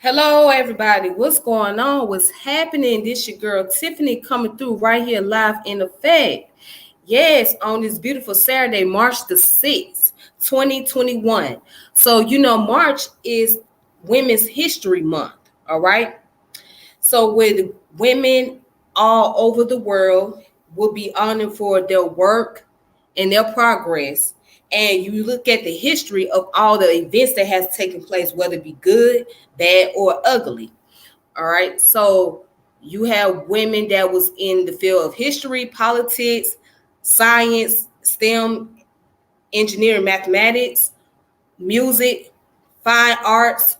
Hello, everybody. What's going on? What's happening? This your girl Tiffany coming through right here live in effect. Yes, on this beautiful Saturday, March the 6th, 2021. So, March is Women's History Month. All right. So, with women all over the world will be honored for their work and their progress. And you look at the history of all the events that has taken place, whether it be good, bad, or ugly. All right. So you have women that was in the field of history, politics, science, STEM, engineering, mathematics, music, fine arts,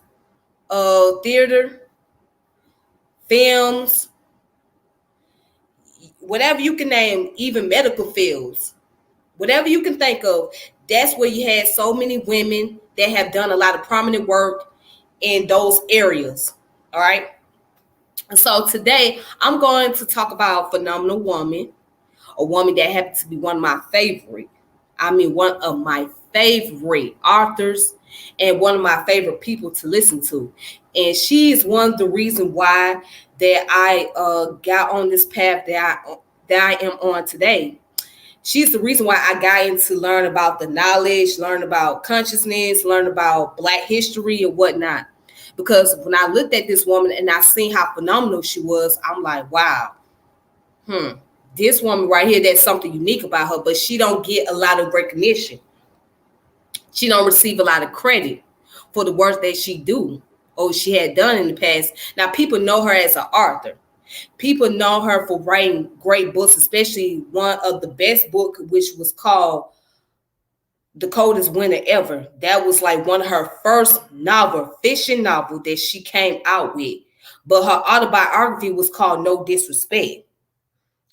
theater, films, whatever you can name, even medical fields, whatever you can think of. That's where you had so many women that have done a lot of prominent work in those areas. All right. And so today I'm going to talk about a phenomenal woman, a woman that happens to be one of my favorite. One of my favorite authors and one of my favorite people to listen to. And she is one of the reasons why that I got on this path that I am on today. She's the reason why I got into learn about the knowledge, learn about consciousness, learn about Black history and whatnot. Because when I looked at this woman and I seen how phenomenal she was, I'm like, wow, this woman right here, there's something unique about her, but she don't get a lot of recognition. She don't receive a lot of credit for the work that she do or she had done in the past. Now, people know her as an author. People know her for writing great books, especially one of the best book, which was called The Coldest Winter Ever. That was like one of her first fiction novel that she came out with. But her autobiography was called No Disrespect.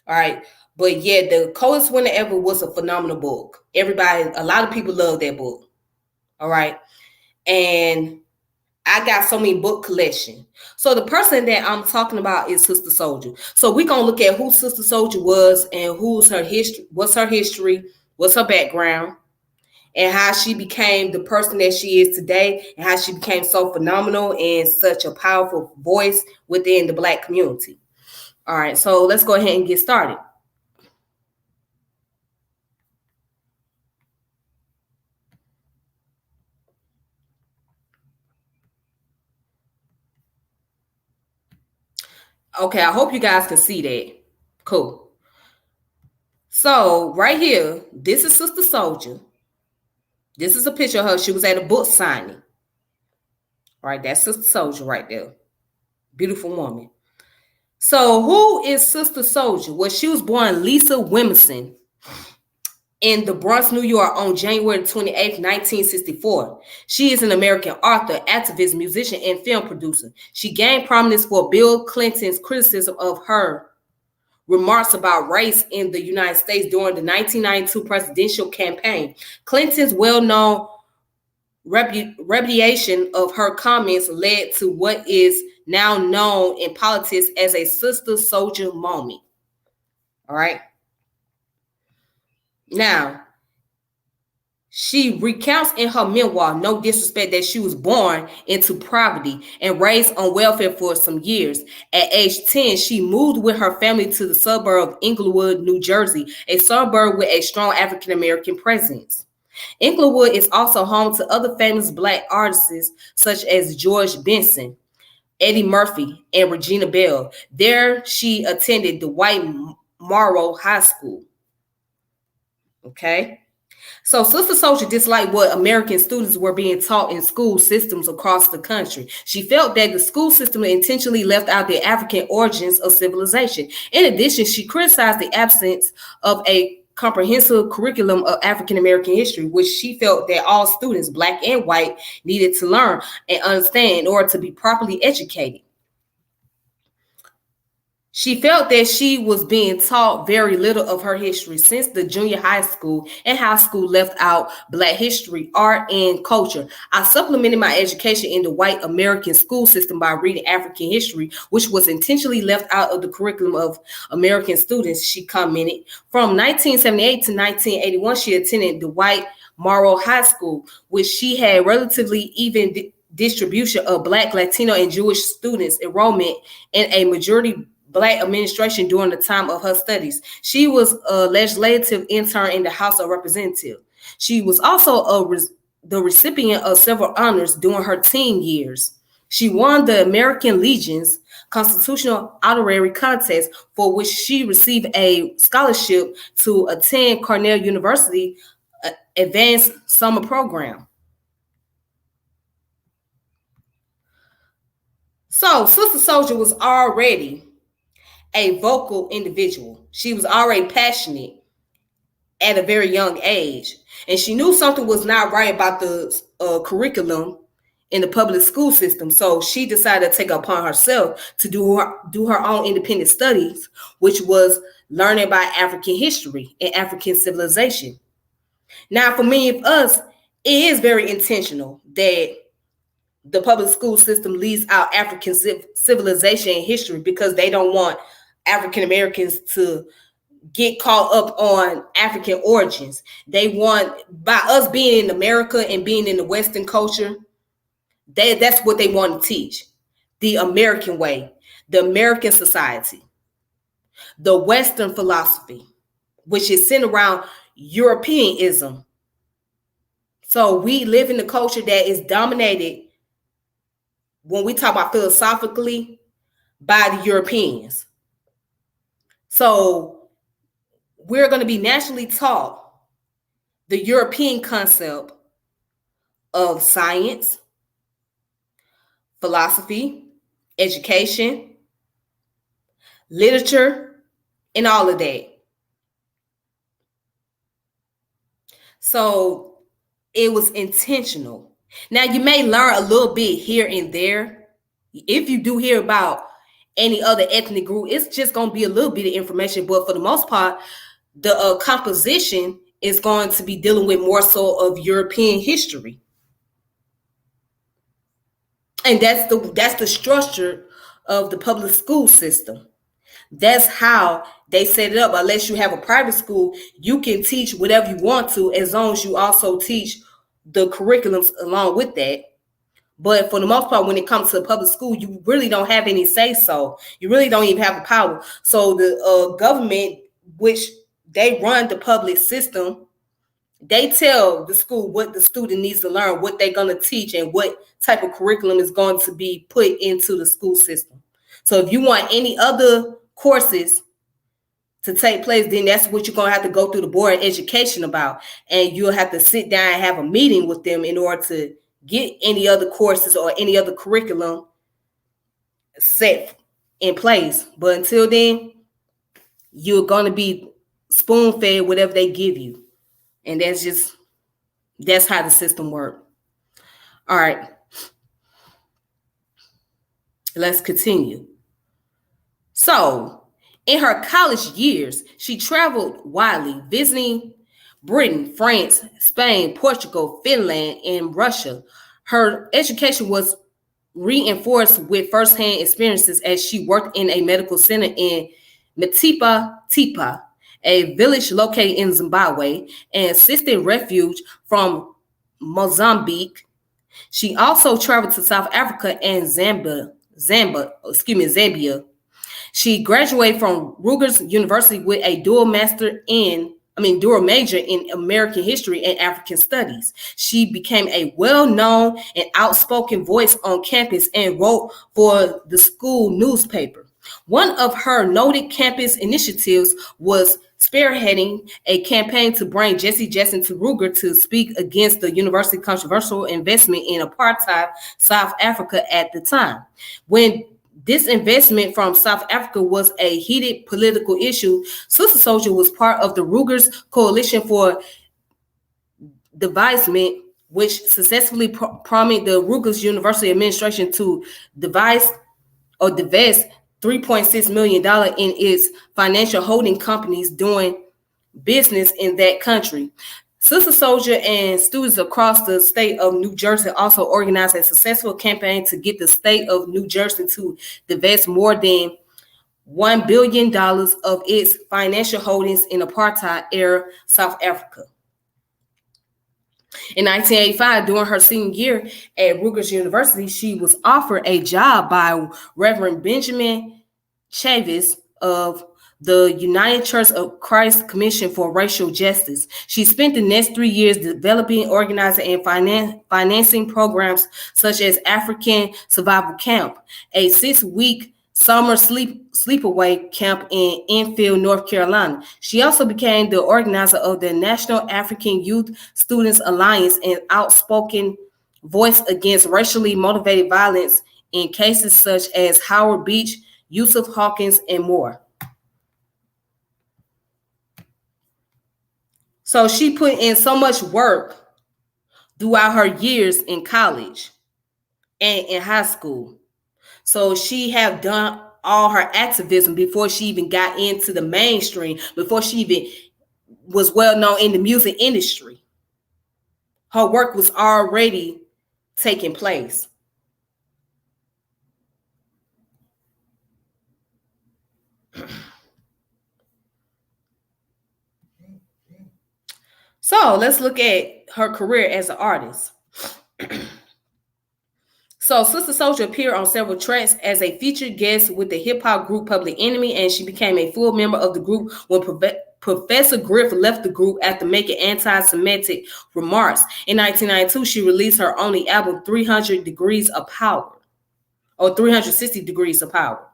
All right. But yeah, The Coldest Winter Ever was a phenomenal book. A lot of people love that book. All right. And I got so many book collection. So the person that I'm talking about is Sista Souljah. So we're gonna look at who Sista Souljah was and what's her history, what's her background, and how she became the person that she is today, and how she became so phenomenal and such a powerful voice within the Black community. All right, so let's go ahead and get started. Okay, I hope you guys can see that. Cool. So right here, this is Sista Souljah. This is a picture of her. She was at a book signing. All right, that's Sista Souljah right there. Beautiful woman. So who is Sista Souljah? Well, she was born Lisa Wimmerson in the Bronx, New York on January 28th, 1964. She is an American author, activist, musician, and film producer. She gained prominence for Bill Clinton's criticism of her remarks about race in the United States during the 1992 presidential campaign. Clinton's well-known repudiation of her comments led to what is now known in politics as a Sista Souljah moment. All right. Now, she recounts in her memoir, No Disrespect, that she was born into poverty and raised on welfare for some years. At age 10, she moved with her family to the suburb of Englewood, New Jersey, a suburb with a strong African-American presence. Englewood is also home to other famous Black artists such as George Benson, Eddie Murphy, and Regina Belle. There, she attended the White Morrow High School. Okay. So Sista Souljah disliked what American students were being taught in school systems across the country. She felt that the school system intentionally left out the African origins of civilization. In addition, she criticized the absence of a comprehensive curriculum of African American history, which she felt that all students, Black and white, needed to learn and understand in order to be properly educated. She felt that she was being taught very little of her history since the junior high school and high school left out Black history, art, and culture. I supplemented my education in the white American school system by reading African history, which was intentionally left out of the curriculum of American students, she commented. From 1978 to 1981, she attended the White Morrow High School, which she had relatively even distribution of Black, Latino, and Jewish students enrollment in a majority Black administration during the time of her studies. She was a legislative intern in the House of Representatives. She was also the recipient of several honors during her teen years. She won the American Legion's constitutional honorary contest, for which she received a scholarship to attend Cornell University advanced summer program. So Sister Souljah was already a vocal individual. She was already passionate at a very young age. And she knew something was not right about the curriculum in the public school system. So she decided to take it upon herself to do her own independent studies, which was learning about African history and African civilization. Now, for many of us, it is very intentional that the public school system leaves out African civilization and history because they don't want African Americans to get caught up on African origins. They want, by us being in America and being in the Western culture, that's what they want to teach. The American way, the American society, the Western philosophy, which is centered around Europeanism. So we live in a culture that is dominated, when we talk about philosophically, by the Europeans. So we're going to be naturally taught the European concept of science, philosophy, education, literature, and all of that. So it was intentional. Now, you may learn a little bit here and there. If you do hear about any other ethnic group, it's just going to be a little bit of information. But for the most part, the composition is going to be dealing with more so of European history. And that's the structure of the public school system. That's how they set it up. Unless you have a private school, you can teach whatever you want to, as long as you also teach the curriculums along with that. But for the most part, when it comes to the public school, you really don't have any say so. You really don't even have the power. So the government, which they run the public system, they tell the school what the student needs to learn, what they're going to teach, and what type of curriculum is going to be put into the school system. So if you want any other courses to take place, then that's what you're going to have to go through the board of education about. And you'll have to sit down and have a meeting with them in order to get any other courses or any other curriculum set in place. But until then, you're going to be spoon-fed whatever they give you. And that's how the system works. All right. Let's continue. So, in her college years, she traveled widely, visiting Britain, France, Spain, Portugal, Finland, and Russia. Her education was reinforced with firsthand experiences as she worked in a medical center in Matipa, a village located in Zimbabwe, and assisted refugees from Mozambique. She also traveled to South Africa and Zambia. She graduated from Rutgers University with a dual major in American history and African studies. She became a well-known and outspoken voice on campus and wrote for the school newspaper. One of her noted campus initiatives was spearheading a campaign to bring Jesse Jackson to Rutgers to speak against the university's controversial investment in apartheid South Africa at the time. When this investment from South Africa was a heated political issue, Sister Souljah was part of the Rutgers Coalition for Divestment, which successfully prompted the Rutgers University administration to divest $3.6 million in its financial holding companies doing business in that country. Sista Souljah and students across the state of New Jersey also organized a successful campaign to get the state of New Jersey to divest more than $1 billion of its financial holdings in apartheid-era South Africa. In 1985, during her senior year at Rutgers University, she was offered a job by Reverend Benjamin Chavis of the United Church of Christ Commission for Racial Justice. She spent the next 3 years developing, organizing, and financing programs such as African Survival Camp, a 6-week summer sleepaway camp in Enfield, North Carolina. She also became the organizer of the National African Youth Students Alliance and outspoken voice against racially motivated violence in cases such as Howard Beach, Yusuf Hawkins, and more. So she put in so much work throughout her years in college and in high school. So she have done all her activism before she even got into the mainstream, before she even was well known in the music industry. Her work was already taking place. So let's look at her career as an artist. So Sista Souljah appeared on several tracks as a featured guest with the hip-hop group Public Enemy, and she became a full member of the group when Professor Griff left the group after making anti-Semitic remarks. In 1992, she released her only album, 300 Degrees of Power, or 360 Degrees of Power.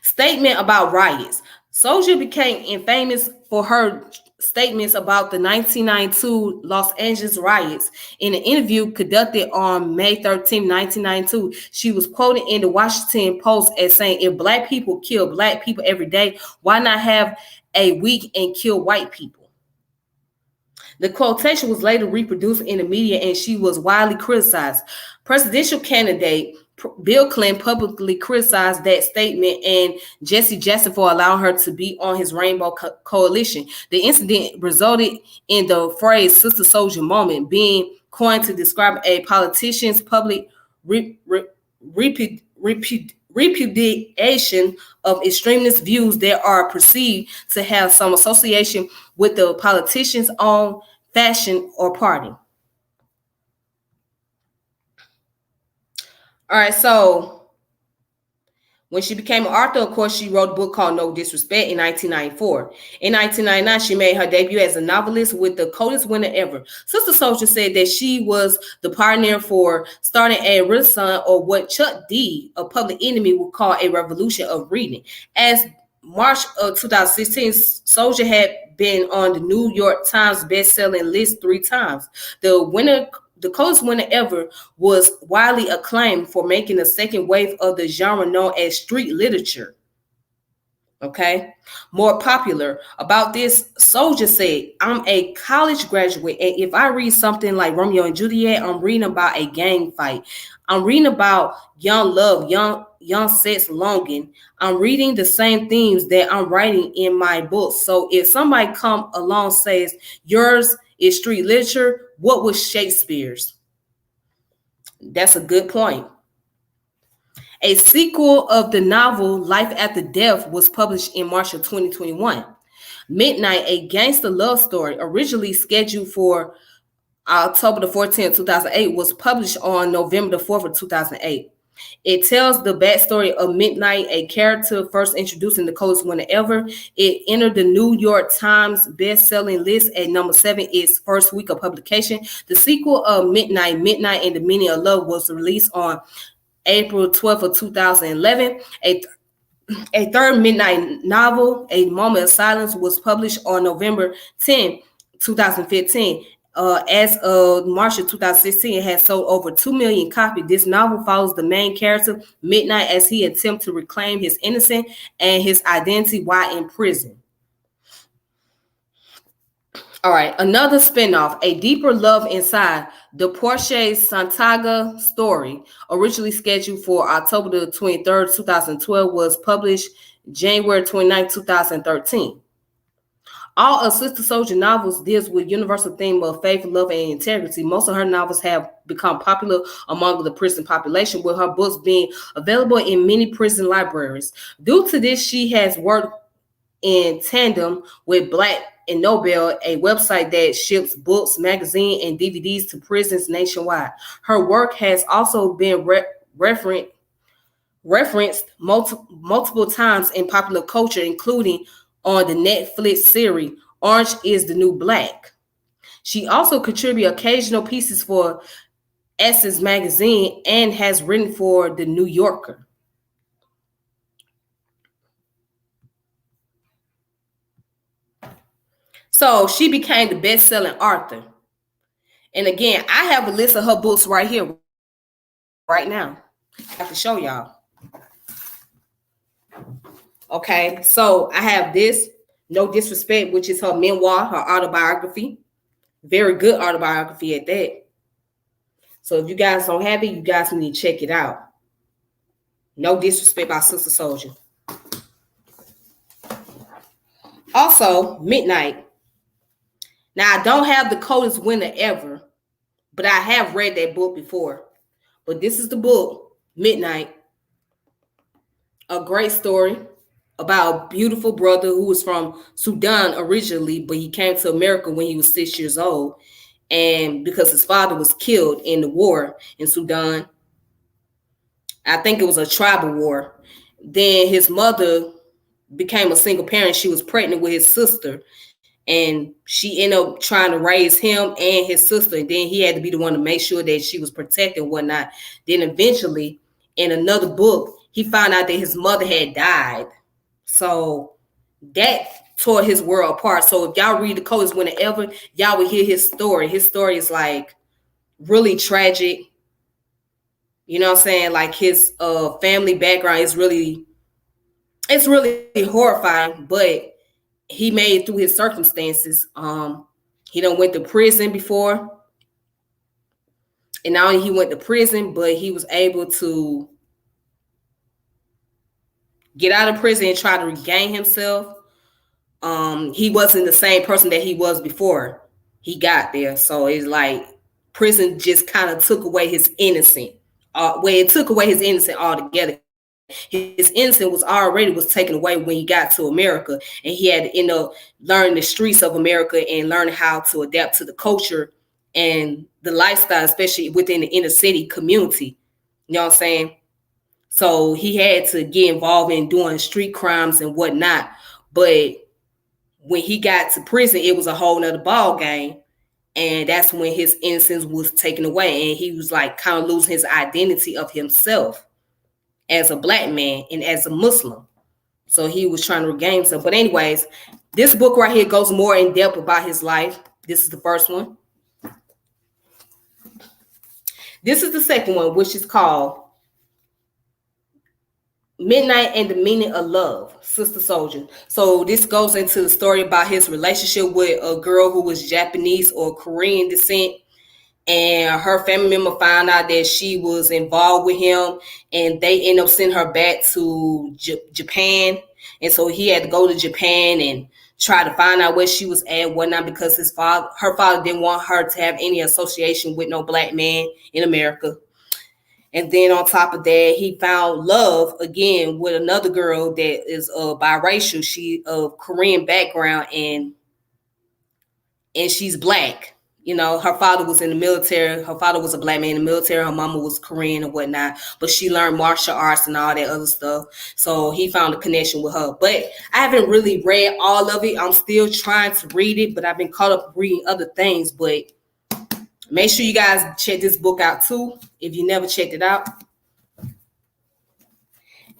Statement about riots. Souljah became infamous for her statements about the 1992 Los Angeles riots. In an interview conducted on May 13, 1992, she was quoted in the Washington Post as saying, "If black people kill black people every day, why not have a week and kill white people?" The quotation was later reproduced in the media and she was widely criticized. Presidential candidate Bill Clinton publicly criticized that statement and Jesse Jackson for allowing her to be on his Rainbow Coalition. The incident resulted in the phrase Sista Souljah moment being coined to describe a politician's public repudiation of extremist views that are perceived to have some association with the politician's own faction or party. All right, so when she became an author, of course, she wrote a book called No Disrespect in 1994. In 1999, she made her debut as a novelist with the coldest winter ever. Sista Souljah said that she was the pioneer for starting a renaissance, or what Chuck D of Public Enemy would call a revolution of reading. As March of 2016, Souljah had been on the New York Times best-selling list 3 times. The coldest winter ever was widely acclaimed for making the second wave of the genre known as street literature. Okay, more popular. About this, Souljah said, "I'm a college graduate, and if I read something like Romeo and Juliet, I'm reading about a gang fight. I'm reading about young love, young sex longing. I'm reading the same themes that I'm writing in my books. So if somebody come along says yours is street literature, what was Shakespeare's?" That's a good point. A sequel of the novel Life After Death was published in March of 2021. Midnight, a gangster love story, originally scheduled for October the 14th, 2008, was published on November the 4th of 2008. It tells the backstory of Midnight, a character first introduced in The Coldest Winter Ever. It entered the New York Times best-selling list at number 7 its first week of publication. The sequel of Midnight and the Meaning of Love, was released on April 12th of 2011. A third Midnight novel, A Moment of Silence, was published on November 10, 2015. As of March of 2016, it has sold over 2 million copies. This novel follows the main character, Midnight, as he attempts to reclaim his innocence and his identity while in prison. All right, another spinoff, A Deeper Love Inside, the Portia Santaga story, originally scheduled for October the 23rd, 2012, was published January 29, 2013. All of Sista Souljah novels deals with universal theme of faith, love, and integrity. Most of her novels have become popular among the prison population, with her books being available in many prison libraries. Due to this, she has worked in tandem with Black and Nobel, a website that ships books, magazines, and DVDs to prisons nationwide. Her work has also been referenced multiple times in popular culture, including on the Netflix series Orange is the New Black. She also contributes occasional pieces for Essence magazine and has written for the New Yorker. So she became the best-selling author. And again, I have a list of her books right here, right now. I have to show y'all. Okay, so I have this, No Disrespect, which is her memoir, her autobiography. Very good autobiography at that. So if you guys don't have it, you guys need to check it out. No Disrespect by Sista Souljah. Also, Midnight. Now, I don't have the coldest winter ever, but I have read that book before. But this is the book, Midnight. A great story about a beautiful brother who was from Sudan originally, but he came to America when he was 6 years old. And because his father was killed in the war in Sudan, I think it was a tribal war. Then his mother became a single parent. She was pregnant with his sister, and she ended up trying to raise him and his sister. And then he had to be the one to make sure that she was protected and whatnot. Then eventually, in another book, he found out that his mother had died. So that tore his world apart. So if y'all read The Coldest Winter Ever, y'all will hear his story. His story is like really tragic. You know what I'm saying? Like his family background is really, it's really horrifying, but he made it through his circumstances. He done went to prison before. And not only he went to prison, but he was able to get out of prison and try to regain himself. He wasn't the same person that he was before he got there. So it's like prison just kind of took away his innocence. It took away his innocence altogether. His innocence was taken away when he got to America, and he had to end up learning the streets of America and learning how to adapt to the culture and the lifestyle, especially within the inner city community. You know what I'm saying? So he had to get involved in doing street crimes and whatnot. But when he got to prison, it was a whole nother ball game. And that's when his innocence was taken away. And he was like kind of losing his identity of himself as a black man and as a Muslim. So he was trying to regain himself. But anyways, this book right here goes more in depth about his life. This is the first one. This is the second one, which is called Midnight and the Meaning of Love, Sista Souljah. So this goes into the story about his relationship with a girl who was Japanese or Korean descent. And her family member found out that she was involved with him, and they ended up sending her back to Japan. And so he had to go to Japan and try to find out where she was at and whatnot, because her father didn't want her to have any association with no black man in America. And then on top of that, he found love again with another girl that is biracial. She of Korean background, and she's black. You know, her father was in the military. Her father was a black man in the military. Her mama was Korean and whatnot. But she learned martial arts and all that other stuff. So he found a connection with her. But I haven't really read all of it. I'm still trying to read it, but I've been caught up reading other things. But make sure you guys check this book out too, if you never checked it out.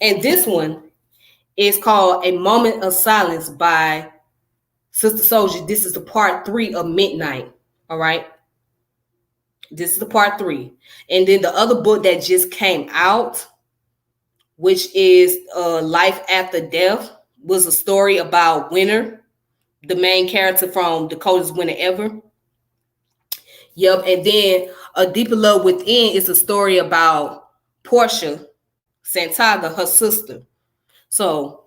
And this one is called A Moment of Silence by Sista Souljah. This is the part 3 of Midnight. All right. This is the part 3. And then the other book that just came out, which is Life After Death, was a story about Winter, the main character from The Coldest Winter Ever. Yep. And then A Deeper Love Within is a story about Portia Santaga, her sister. So,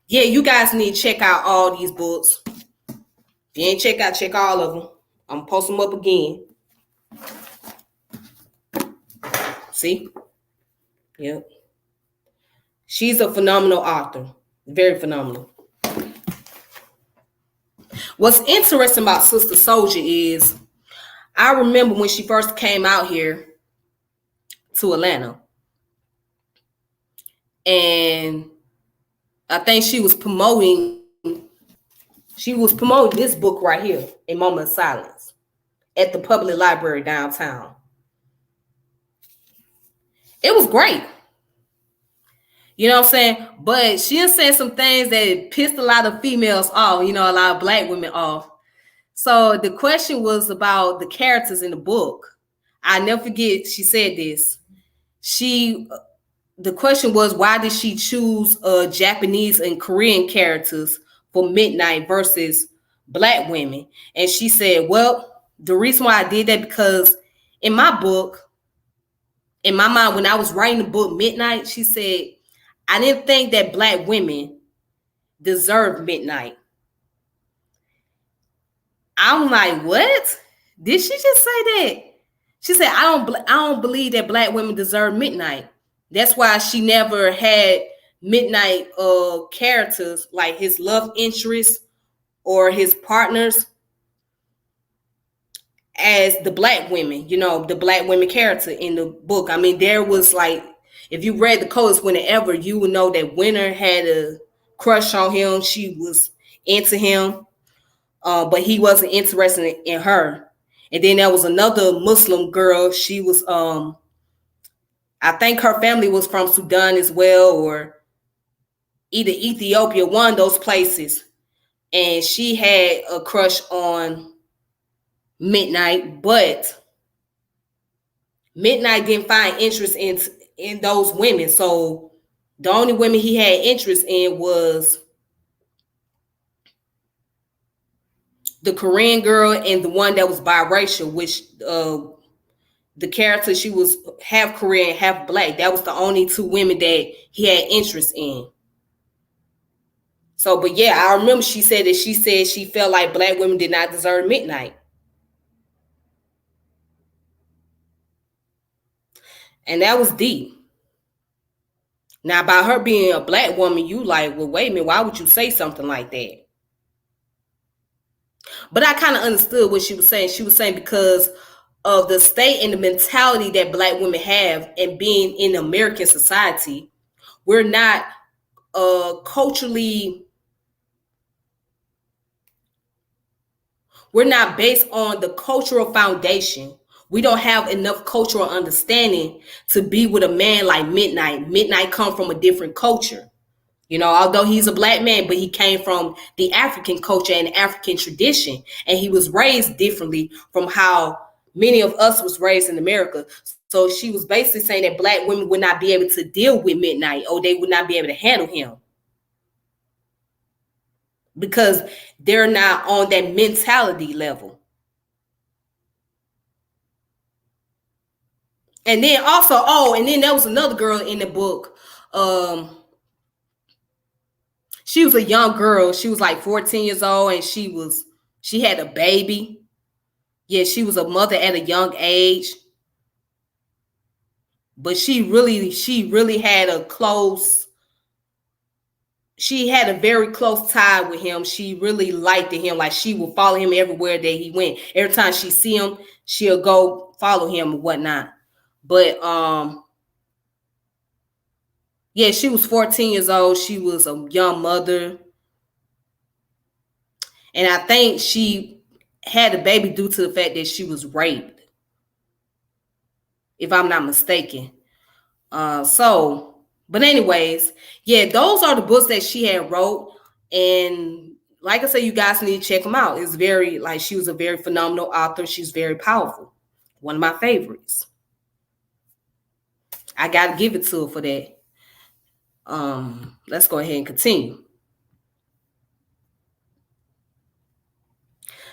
yeah, you guys need to check out all these books. If you ain't check all of them. I'm going to post them up again. See? Yep. She's a phenomenal author. Very phenomenal. What's interesting about Sista Souljah is I remember when she first came out here to Atlanta, and I think she was promoting this book right here, A Moment of Silence, at the public library downtown. It was great. You know what I'm saying? But she said some things that pissed a lot of females off, a lot of Black women off. So the question was about the characters in the book. I never forget she said this. The question was, why did she choose Japanese and Korean characters for Midnight versus Black women? And she said, well, the reason why I did that because in my book, in my mind, when I was writing the book Midnight, she said, I didn't think that Black women deserved Midnight. I'm like, what? Did she just say that? She said, I don't believe that Black women deserve Midnight. That's why she never had Midnight characters like his love interests or his partners as the Black women, the Black women character in the book. I mean, there was like, if you read the codes whenever, you would know that Winter had a crush on him. She was into him, but he wasn't interested in her. And then there was another Muslim girl. She was, I think her family was from Sudan as well, or either Ethiopia, one of those places. And she had a crush on Midnight, but Midnight didn't find interest in those women. So the only women he had interest in was the Korean girl and the one that was biracial, which the character, she was half Korean, half Black. That was the only two women that he had interest in. So, but yeah, I remember she said she felt like Black women did not deserve Midnight. And that was deep. Now, by her being a Black woman, you like, well, wait a minute, why would you say something like that? But I kind of understood what she was saying. She was saying because of the state and the mentality that Black women have, and being in American society, we're not culturally, we're not based on the cultural foundation. We don't have enough cultural understanding to be with a man like Midnight. Midnight come from a different culture. Although he's a Black man, but he came from the African culture and African tradition, and he was raised differently from how many of us was raised in America. So she was basically saying that Black women would not be able to deal with Midnight, or they would not be able to handle him because they're not on that mentality level. And then also, and then there was another girl in the book. She was a young girl. She was like 14 years old, and she had a baby. Yeah, she was a mother at a young age. But she really had a very close tie with him. She really liked him. Like, she would follow him everywhere that he went. Every time she see him, she'll go follow him and whatnot. But yeah, she was 14 years old. She was a young mother. And I think she had a baby due to the fact that she was raped, if I'm not mistaken. But anyways, yeah, those are the books that she had wrote. And like I said, you guys need to check them out. It's very, like, she was a very phenomenal author. She's very powerful. One of my favorites. I got to give it to her for that. Let's go ahead and continue.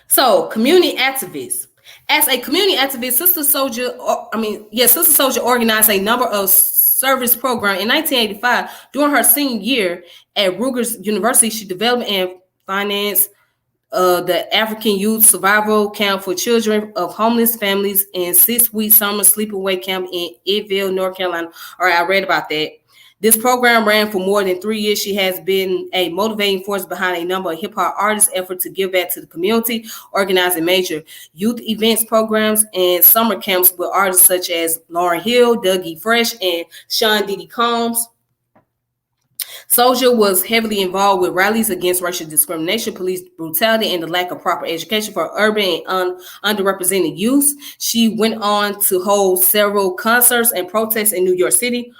So, community activists. As a community activist, Sista Souljah organized a number of service programs. In 1985, during her senior year at Rutgers University, she developed and financed the African Youth Survival Camp for children of homeless families and 6-week summer sleepaway camp in Edville, North Carolina. All right, I read about that. This program ran for more than 3 years. She has been a motivating force behind a number of hip hop artists' effort to give back to the community, organizing major youth events, programs, and summer camps with artists such as Lauryn Hill, Dougie Fresh, and Sean Diddy Combs. Souljah was heavily involved with rallies against racial discrimination, police brutality, and the lack of proper education for urban and underrepresented youth. She went on to hold several concerts and protests in New York City,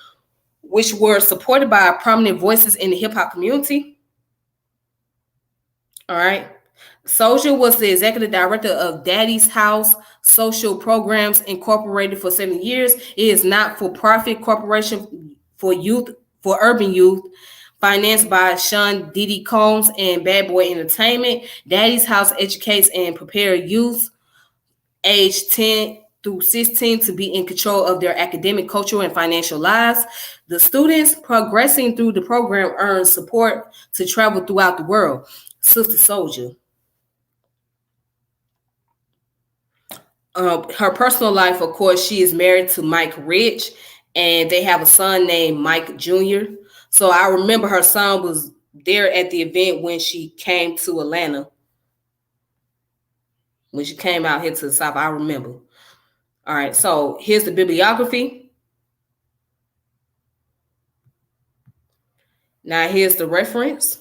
which were supported by prominent voices in the hip hop community. All right. Souljah was the executive director of Daddy's House Social Programs Incorporated for 7 years. It is not for profit corporation for youth, for urban youth, financed by Sean Diddy Combs and Bad Boy Entertainment. Daddy's House educates and prepares youth age 10 through 16 to be in control of their academic, cultural, and financial lives. The students progressing through the program earn support to travel throughout the world. Sista Souljah. Her personal life, of course, she is married to Mike Rich, and they have a son named Mike Jr. So I remember her son was there at the event when she came to Atlanta. When she came out here to the South, I remember. All right, so here's the bibliography. Now here's the reference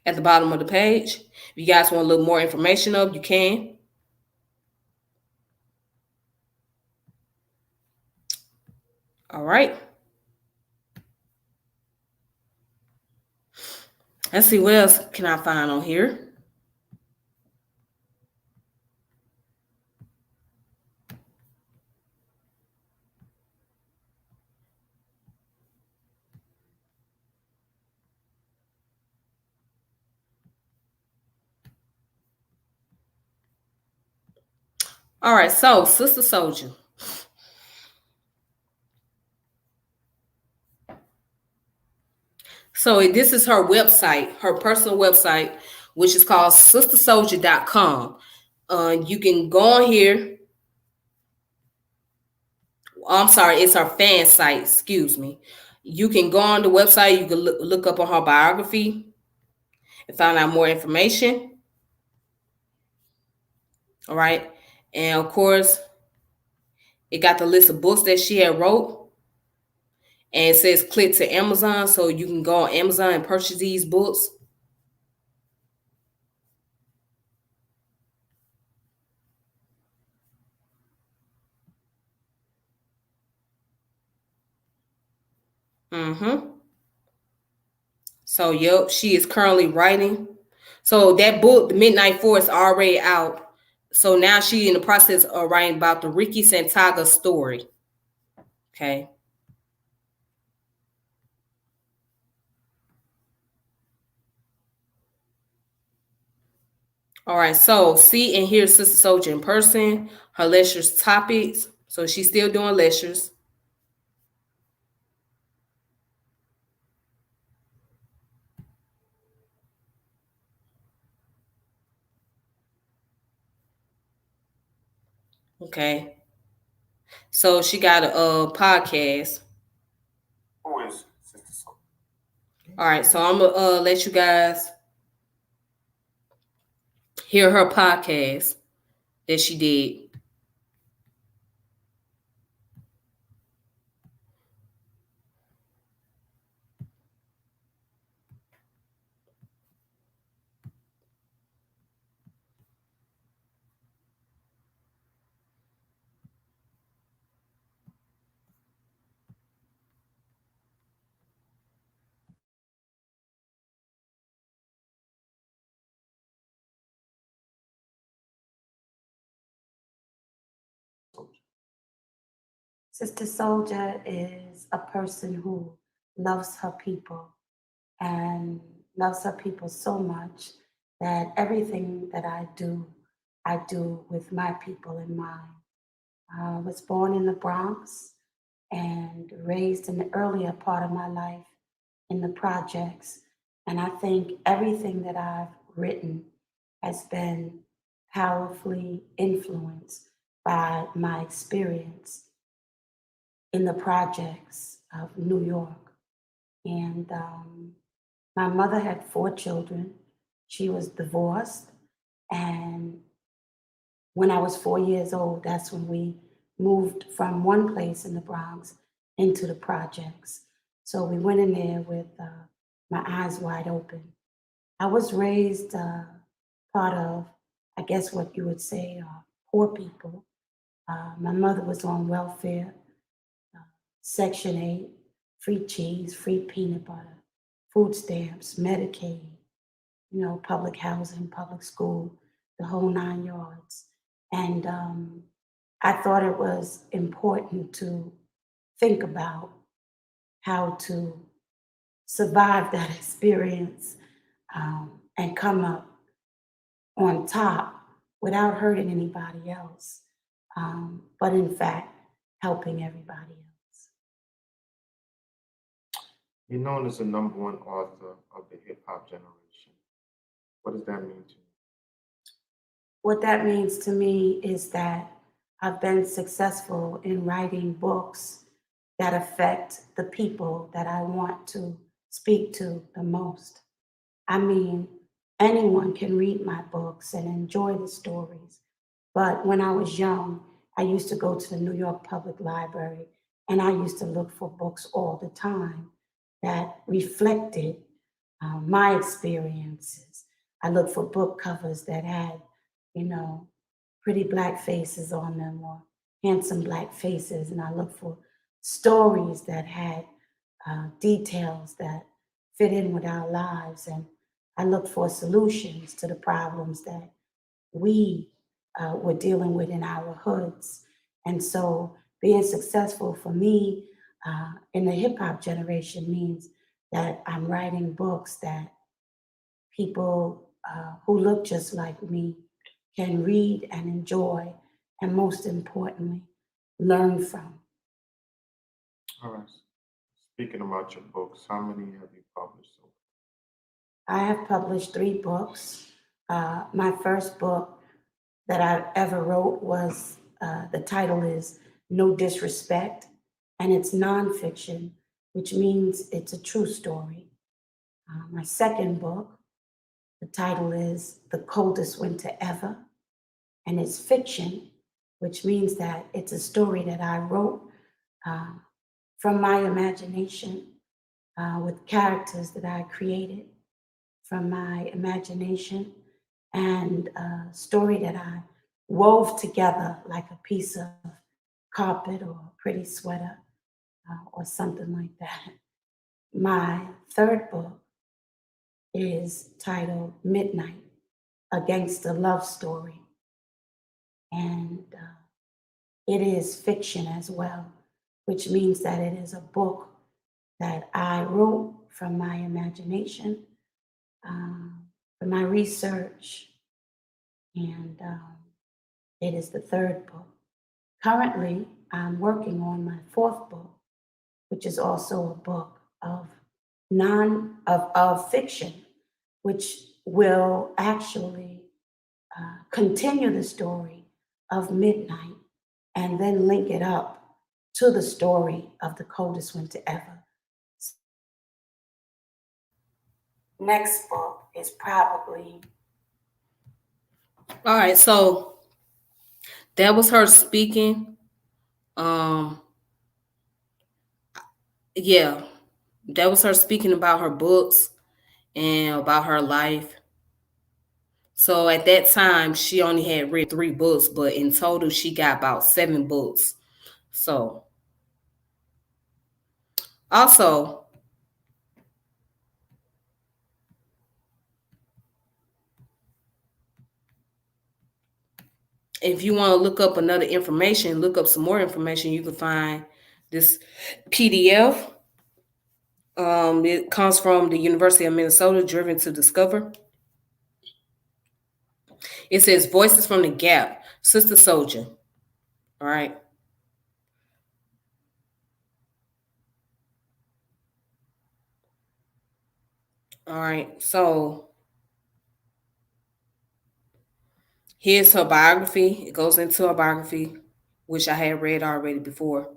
at the bottom of the page. If you guys want a little more information of, you can. All right. Let's see, what else can I find on here? All right, so Sista Souljah. So this is her website, her personal website, which is called sistasouljah.com. You can go on here. I'm sorry, it's her fan site, excuse me. You can go on the website, you can look up on her biography and find out more information. All right. And of course, it got the list of books that she had wrote. And it says click to Amazon, so you can go on Amazon and purchase these books. So, yep, she is currently writing. So that book, The Midnight Forest, already out. So now she in the process of writing about the Ricky Santaga story. Okay. All right, so see and hear Sista Souljah in person, her lectures topics. So she's still doing lectures. Okay. So she got a podcast. Who is Sista Souljah? All right, so I'm gonna let you guys hear her podcast that she did. Sista Souljah is a person who loves her people and loves her people so much that everything that I do with my people in mind. I was born in the Bronx and raised in the earlier part of my life in the projects. And I think everything that I've written has been powerfully influenced by my experience in the projects. of New York. And my mother had 4 children. She was divorced. And when I was 4 years old, that's when we moved from one place in the Bronx into the projects. So we went in there with my eyes wide open. I was raised part of, I guess, what you would say, poor people. My mother was on welfare, Section 8, free cheese, free peanut butter, food stamps, Medicaid, public housing, public school, the whole 9 yards. And I thought it was important to think about how to survive that experience and come up on top without hurting anybody else, but in fact, helping everybody else. You're known as the number one author of the hip hop generation. What does that mean to you? What that means to me is that I've been successful in writing books that affect the people that I want to speak to the most. I mean, anyone can read my books and enjoy the stories. But when I was young, I used to go to the New York Public Library and I used to look for books all the time that reflected my experiences. I looked for book covers that had, you know, pretty black faces on them or handsome black faces. And I looked for stories that had details that fit in with our lives. And I looked for solutions to the problems that we were dealing with in our hoods. And so being successful for me in the hip hop generation means that I'm writing books that people who look just like me can read and enjoy, and most importantly, learn from. All right. Speaking about your books, how many have you published so I have published 3 books. My first book that I ever wrote was the title is No Disrespect, and it's nonfiction, which means it's a true story. My second book, the title is The Coldest Winter Ever, and it's fiction, which means that it's a story that I wrote uh, from my imagination with characters that I created from my imagination and a story that I wove together like a piece of carpet or a pretty sweater or something like that. My third book is titled Midnight, A Gangster Love Story. And it is fiction as well, which means that it is a book that I wrote from my imagination, um, from my research, and it is the third book. Currently, I'm working on my fourth book, which is also a book of of fiction, which will actually continue the story of Midnight and then link it up to the story of the coldest winter ever. Next book is probably All right, so that was her speaking. Um, yeah, that was her speaking about her books and about her life. So at that time, she only had read 3 books, but in total, she got about 7 books. So also, if you want to look up another information, look up some more information, you can find this PDF. It comes from the University of Minnesota, Driven to Discover. It says Voices from the Gap, Sista Souljah. All right. All right. So here's her biography. It goes into her biography, which I had read already before.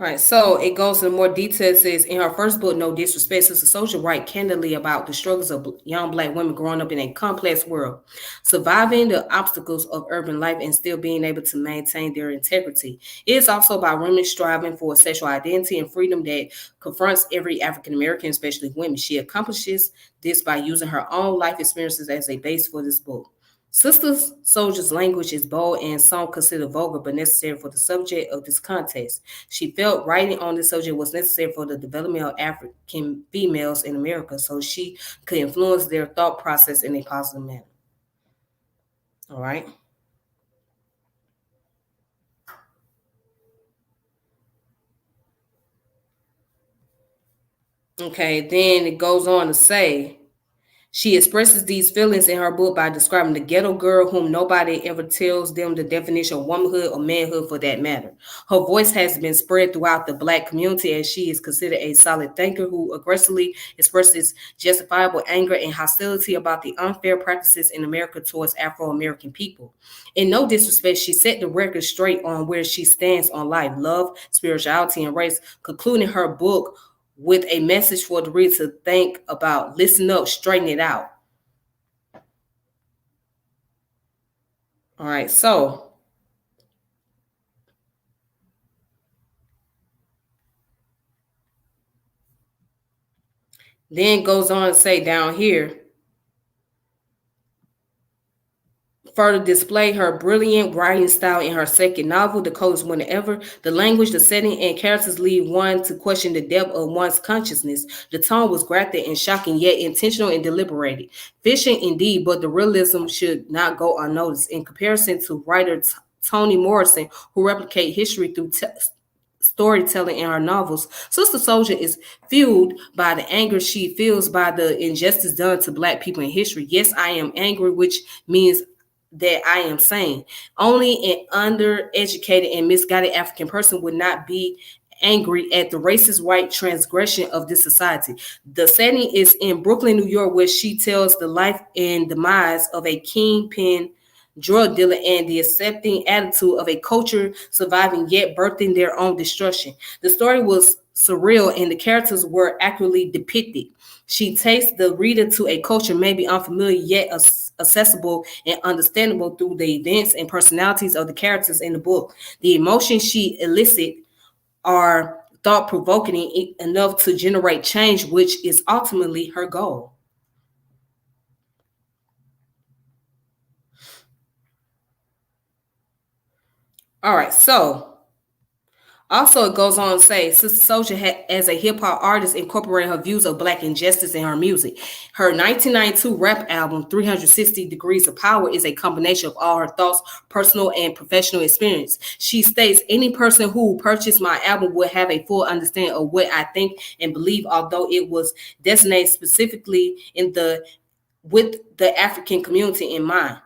All right, so it goes into more detail. It says in her first book, No Disrespect, Sister Souljah writes candidly about the struggles of young black women growing up in a complex world, surviving the obstacles of urban life and still being able to maintain their integrity. It is also about women striving for sexual identity and freedom that confronts every African American, especially women. She accomplishes this by using her own life experiences as a base for this book. Sister Souljah's language is bold and some consider vulgar, but necessary for the subject of this context. She felt writing on this subject was necessary for the development of African females in America so she could influence their thought process in a positive manner. All right. Okay, then it goes on to say she expresses these feelings in her book by describing the ghetto girl whom nobody ever tells them the definition of womanhood or manhood for that matter. Her voice has been spread throughout the black community as she is considered a solid thinker who aggressively expresses justifiable anger and hostility about the unfair practices in America towards Afro-American people. In no disrespect, she set the record straight on where she stands on life, love, spirituality, and race, concluding her book with a message for the reader to think about, listen up, straighten it out. All right, so then goes on to say down here, further display her brilliant writing style in her second novel, The Coldest Winter Ever. The language, the setting, and characters lead one to question the depth of one's consciousness. The tone was graphic and shocking, yet intentional and deliberated. Fishing indeed, but the realism should not go unnoticed. In comparison to writer Toni Morrison, who replicate history through storytelling in her novels, Sister Souljah is fueled by the anger she feels by the injustice done to black people in history. Yes, I am angry, which means that I am sane. Only an undereducated and misguided African person would not be angry at the racist white transgression of this society. The setting is in Brooklyn, New York, where she tells the life and demise of a kingpin drug dealer and the accepting attitude of a culture surviving yet birthing their own destruction. The story was surreal and the characters were accurately depicted. She takes the reader to a culture maybe unfamiliar yet accessible and understandable through the events and personalities of the characters in the book. The emotions she elicits are thought-provoking enough to generate change, which is ultimately her goal. All right, so also, it goes on to say, Sister Souljah, as a hip hop artist, incorporated her views of black injustice in her music. Her 1992 rap album, 360 Degrees of Power, is a combination of all her thoughts, personal and professional experience. She states, any person who purchased my album would have a full understanding of what I think and believe, although it was designated specifically with the African community in mind.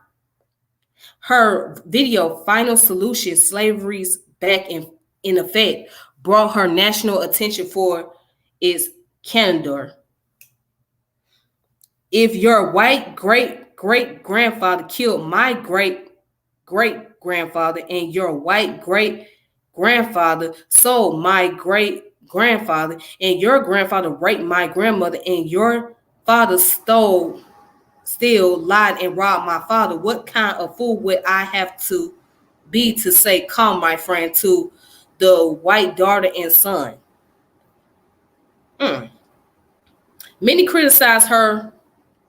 Her video, Final Solution, Slavery's Back in Effect, brought her national attention for its candor. If your white great great grandfather killed my great great grandfather and your white great grandfather sold my great grandfather and your grandfather raped my grandmother and your father still lied and robbed my father, what kind of fool would I have to be to say, come, my friend, to the white daughter and son? Many criticize her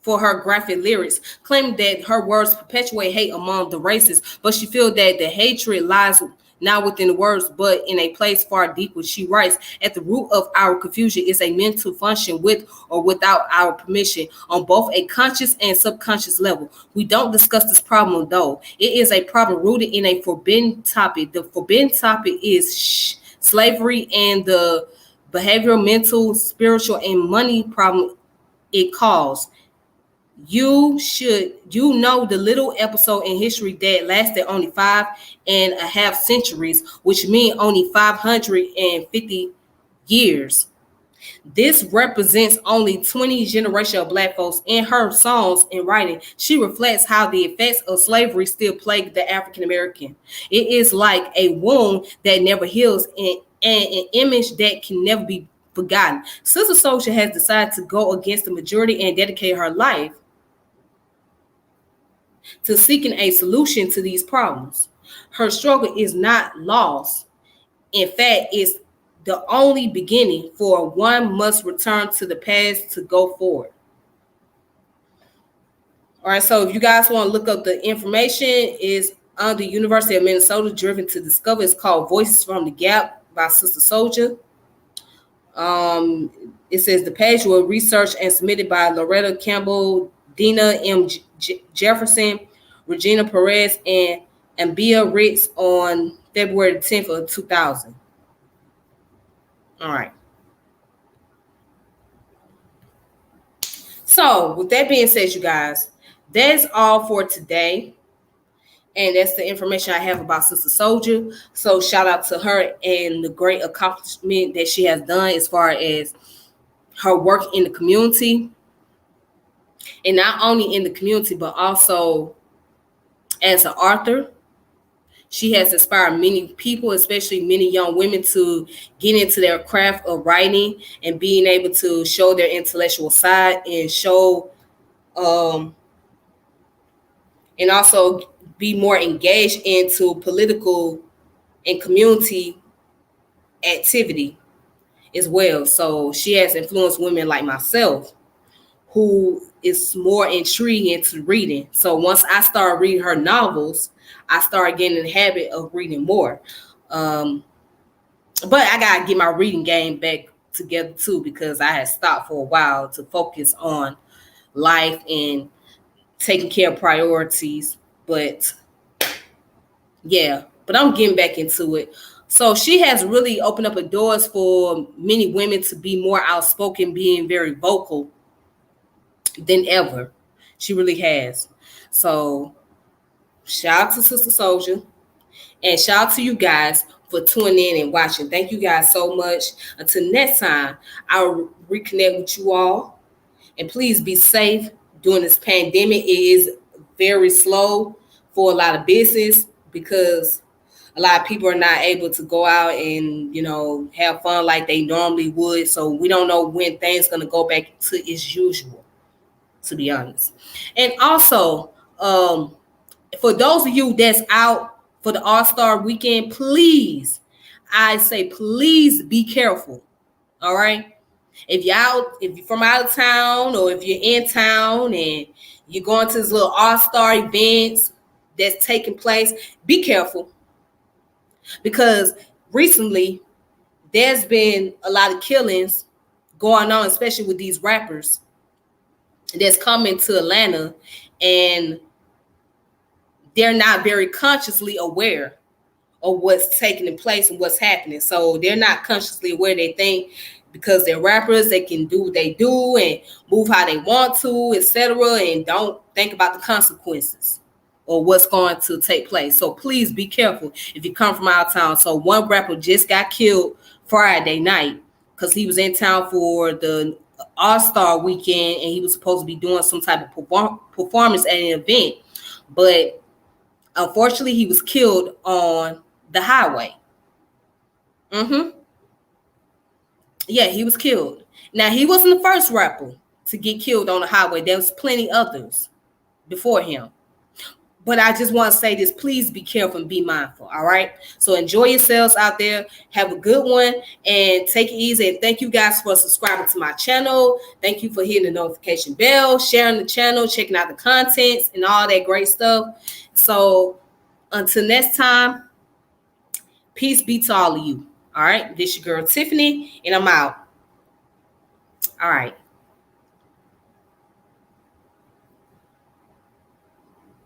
for her graphic lyrics, claiming that her words perpetuate hate among the races, but she feels that the hatred lies not within the words, but in a place far deeper. She writes, at the root of our confusion is a mental function with or without our permission on both a conscious and subconscious level. We don't discuss this problem, though. It is a problem rooted in a forbidden topic. The forbidden topic is slavery and the behavioral, mental, spiritual, and money problem it caused. You know the little episode in history that lasted only 5.5 centuries, which means only 550 years. This represents only 20 generations of black folks. In her songs and writing, she reflects how the effects of slavery still plague the African American. It is like a wound that never heals, and an image that can never be forgotten. Sista Souljah has decided to go against the majority and dedicate her life to seeking a solution to these problems. Her struggle is not lost. In fact, it's the only beginning, for one must return to the past to go forward. All right, so if you guys want to look up the information, is on the University of Minnesota, driven to discover. It's called Voices from the Gap by Sista Souljah. It says the page was researched and submitted by Loretta Campbell, Dina M. Jefferson, Regina Perez, and Ambia Ritz on February 10th of 2000. All right. So with that being said, you guys, that's all for today. And that's the information I have about Sista Souljah. So shout out to her and the great accomplishment that she has done as far as her work in the community. And not only in the community, but also as an author. She has inspired many people, especially many young women, to get into their craft of writing and being able to show their intellectual side and show and also be more engaged into political and community activity as well. So she has influenced women like myself who is more intrigued into reading. So once I started reading her novels, I started getting in the habit of reading more. But I got to get my reading game back together too, because I had stopped for a while to focus on life and taking care of priorities. But yeah, but I'm getting back into it. So she has really opened up doors for many women to be more outspoken, being very vocal than ever. She really has. So shout out to Sista Souljah, and shout out to you guys for tuning in and watching. Thank you guys so much. Until next time, I'll reconnect with you all. And please be safe during this pandemic. It is very slow for a lot of business because a lot of people are not able to go out and, have fun like they normally would. So we don't know when things going to go back to its usual, to be honest. And also, for those of you that's out for the All-Star weekend, please, I say, please be careful. All right. If you're from out of town, or if you're in town and you're going to this little All-Star events that's taking place, be careful. Because recently there's been a lot of killings going on, especially with these rappers that's coming to Atlanta, and they're not very consciously aware of what's taking place and what's happening. So they're not consciously aware. They think because they're rappers, they can do what they do and move how they want to, etc., and don't think about the consequences or what's going to take place. So please be careful if you come from out of town. So one rapper just got killed Friday night because he was in town for the All-Star weekend, and he was supposed to be doing some type of performance at an event. But unfortunately, he was killed on the highway. Yeah, he was killed. Now, he wasn't the first rapper to get killed on the highway. There was plenty others before him. But I just want to say this, please be careful and be mindful, all right? So enjoy yourselves out there. Have a good one and take it easy. And thank you guys for subscribing to my channel. Thank you for hitting the notification bell, sharing the channel, checking out the contents and all that great stuff. So until next time, peace be to all of you. All right, this your girl Tiffany, and I'm out. All right.